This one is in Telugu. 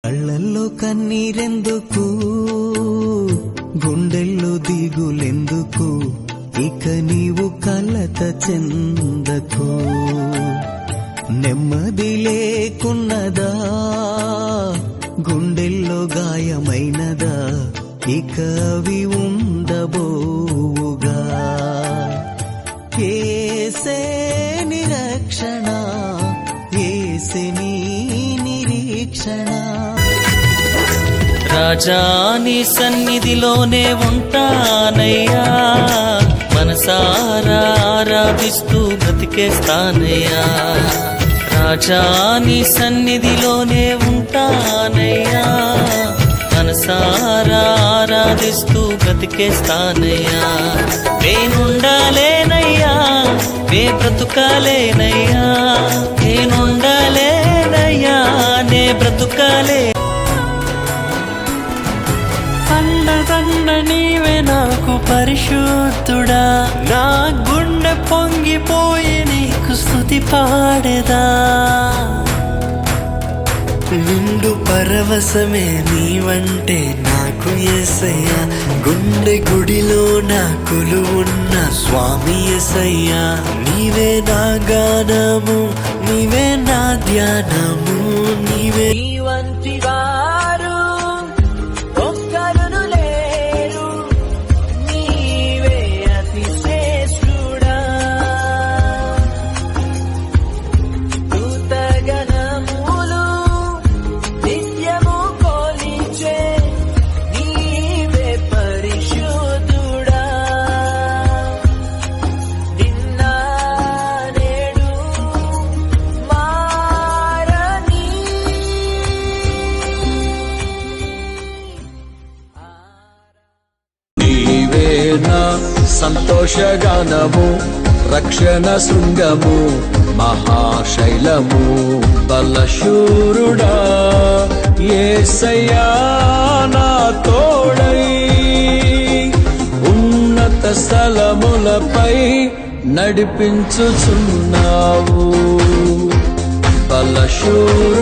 కళ్ళల్లో కన్నీరెందుకు, గుండెల్లో దిగులెందుకు, ఇక నీవు కలత చెందకు. నెమ్మది లేకున్నదా, గుండెల్లో గాయమైనదా, ఇక అవి ఉండబోవుగా. ఏసే నిరక్షణ, ఏసే నీ నిరీక్షణ. రాజా నీ సన్నిధిలోనే ఉంటానయ్యా, మనసారా ఆరాధిస్తూ బ్రతికేస్తానయ్యా. రాజా నీ సన్నిధిలోనే ఉంటానయ్యా, మనసారా ఆరాధిస్తూ బ్రతికేస్తానయ్యా. నేనుండాలేనయ్యా, నే బ్రతుకాలేనయ్యా, నేనుండాలేనయ్యా, నే బ్రతుకాలే. అండదండ నీవే నాకు పరిశుద్ధుడా, నా గుండె పొంగిపోయి నీకు స్తుతి పాడేదా. నిండు పరవశమే నీవంటే నాకు యేసయ్యా, గుండె గుడిలో నా కొలువున్న స్వామి యేసయ్యా. నీవే నా గానము, నీవే నా ధ్యానము, నీవే. నీ వంటి వారు ఒక్కరును లేరు, నీవే అతి శ్రేష్ఠుడా. దూతగణములు నిత్యము కొలిచే నీవే పరిశుద్ధుడా. నిన్న నేడు మారని నీవే నా సంతోషగానము, రక్షణ శృంగము, మహాశైలము, బలశూరుడా. యేసయ్యా నా తోడై ఉన్నత స్థలములపై నడిపించుచున్నావు. బలశూరు